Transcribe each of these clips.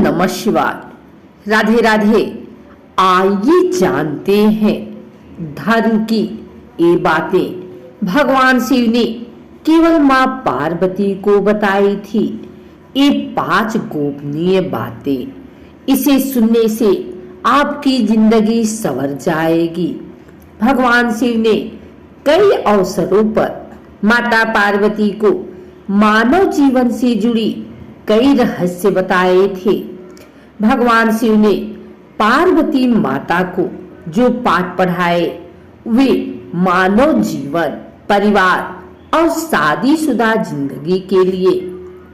नमः शिवाय। राधे राधे। आइए जानते हैं धर्म की ये बातें भगवान शिव ने केवल मां पार्वती को बताई थी। ये 5 गोपनीय बातें, इसे सुनने से आपकी जिंदगी संवर जाएगी। भगवान शिव ने कई अवसरों पर माता पार्वती को मानव जीवन से जुड़ी कई रहस्य बताए थे। भगवान शिव ने पार्वती माता को जो पाठ पढ़ाए वे मानव जीवन, परिवार और शादीशुदा जिंदगी के लिए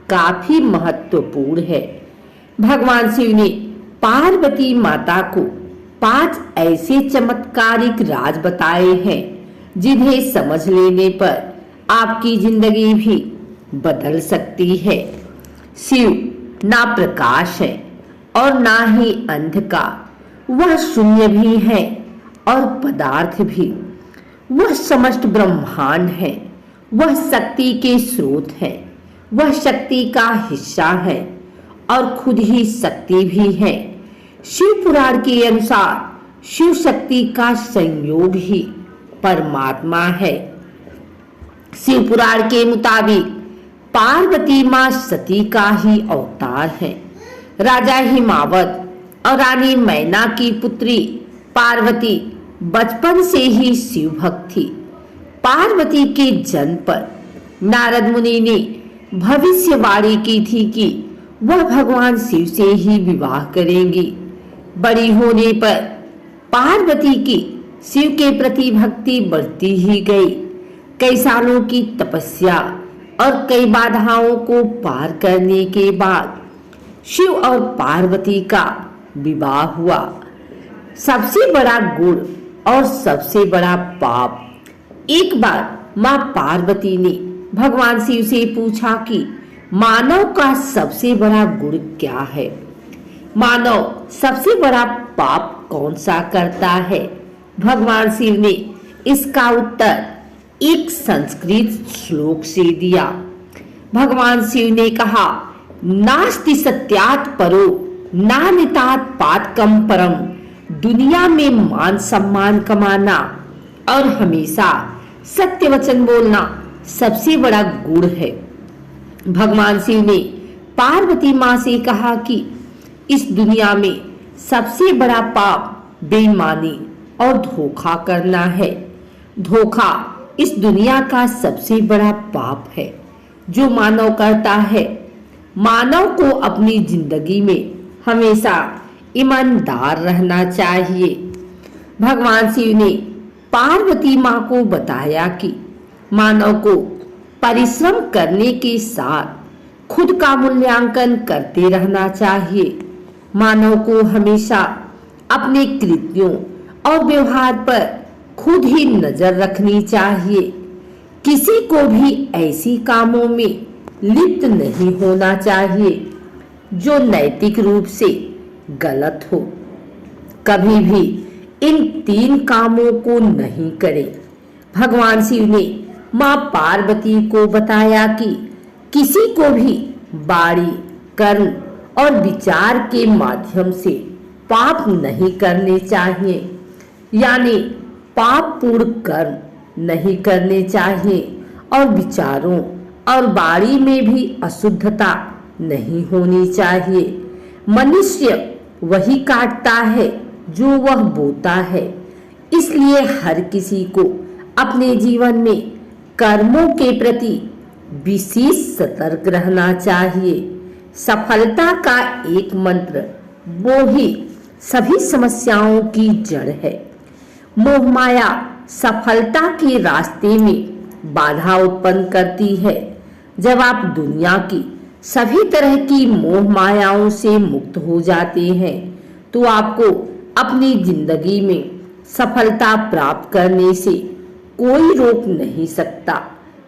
काफी महत्वपूर्ण है। भगवान शिव ने पार्वती माता को 5 ऐसे चमत्कारिक राज बताए हैं जिन्हें समझ लेने पर आपकी जिंदगी भी बदल सकती है। शिव ना प्रकाश है और ना ही अंधकार, वह शून्य भी है और पदार्थ भी। वह समस्त ब्रह्मांड है, वह शक्ति के स्रोत है, वह शक्ति का हिस्सा है और खुद ही शक्ति भी है। शिव पुराण के अनुसार शिव शक्ति का संयोग ही परमात्मा है। शिव पुराण के मुताबिक पार्वती मां सती का ही अवतार है। राजा हिमावत और रानी मैना की पुत्री पार्वती बचपन से ही शिव भक्त थी। पार्वती के जन्म पर नारद मुनि ने भविष्यवाणी की थी कि वह भगवान शिव से ही विवाह करेंगी। बड़ी होने पर पार्वती की शिव के प्रति भक्ति बढ़ती ही गई। कई सालों की तपस्या और कई बाधाओं को पार करने के बाद शिव और पार्वती का विवाह हुआ। सबसे बड़ा गुण और सबसे बड़ा पाप। एक बार मां पार्वती ने भगवान शिव से पूछा कि मानव का सबसे बड़ा गुण क्या है? मानव सबसे बड़ा पाप कौन सा करता है? भगवान शिव ने इसका उत्तर एक संस्कृत श्लोक से दिया। भगवान शिव ने कहा, नास्ति सत्यात् परो नानितात् पातकम परम। दुनिया में मान सम्मान कमाना और हमेशा सत्य वचन बोलना सबसे बड़ा गुण है। भगवान शिव ने पार्वती मां से कहा कि इस दुनिया में सबसे बड़ा पाप बेईमानी और धोखा करना है। धोखा इस दुनिया का सबसे बड़ा पाप है जो मानव करता है। मानव को अपनी जिंदगी में हमेशा ईमानदार रहना चाहिए। भगवान शिव ने पार्वती मां को बताया कि मानव को परिश्रम करने के साथ खुद का मूल्यांकन करते रहना चाहिए। मानव को हमेशा अपने कृत्यों और व्यवहार पर खुद ही नजर रखनी चाहिए। किसी को भी ऐसी कामों में लिप्त नहीं होना चाहिए जो नैतिक रूप से गलत हो। कभी भी इन 3 कामों को नहीं करें। भगवान शिव ने मां पार्वती को बताया कि किसी को भी वाणी, कर्म और विचार के माध्यम से पाप नहीं करने चाहिए, यानी पाप पूर्ण कर्म नहीं करने चाहिए और विचारों और वाणी में भी अशुद्धता नहीं होनी चाहिए। मनुष्य वही काटता है जो वह बोता है। इसलिए हर किसी को अपने जीवन में कर्मों के प्रति विशेष सतर्क रहना चाहिए। सफलता का एक मंत्र वो ही सभी समस्याओं की जड़ है। मोह माया सफलता के रास्ते में बाधा उत्पन्न करती है। जब आप दुनिया की सभी तरह की मोह मायाओं से मुक्त हो जाते हैं तो आपको अपनी जिंदगी में सफलता प्राप्त करने से कोई रोक नहीं सकता।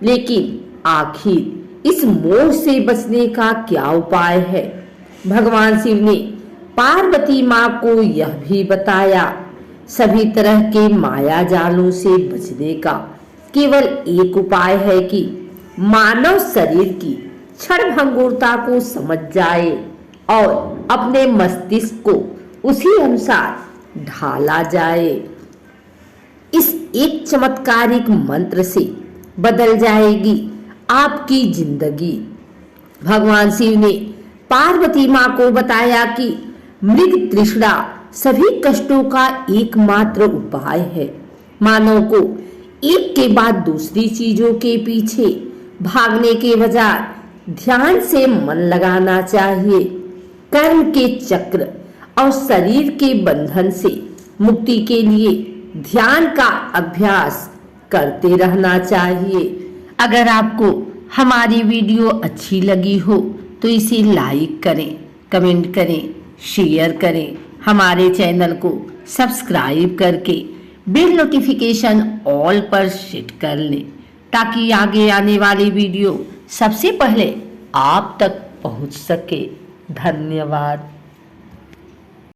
लेकिन आखिर इस मोह से बचने का क्या उपाय है? भगवान शिव ने पार्वती मां को यह भी बताया, सभी तरह के माया जालों से बचने का केवल एक उपाय है कि मानव शरीर की क्षण भंगुरता को समझ जाए और अपने मस्तिष्क को उसी अनुसार ढाला जाए। इस एक चमत्कारिक मंत्र से बदल जाएगी आपकी जिंदगी। भगवान शिव ने पार्वती माँ को बताया कि मृग तृष्णा सभी कष्टों का एकमात्र उपाय है। मानव को एक के बाद दूसरी चीजों के पीछे भागने के बजाय ध्यान से मन लगाना चाहिए। कर्म के चक्र और शरीर के बंधन से मुक्ति के लिए ध्यान का अभ्यास करते रहना चाहिए। अगर आपको हमारी वीडियो अच्छी लगी हो तो इसे लाइक करें, कमेंट करें, शेयर करें। हमारे चैनल को सब्सक्राइब करके बेल नोटिफिकेशन ऑल पर सेट कर लें ताकि आगे आने वाली वीडियो सबसे पहले आप तक पहुंच सके। धन्यवाद।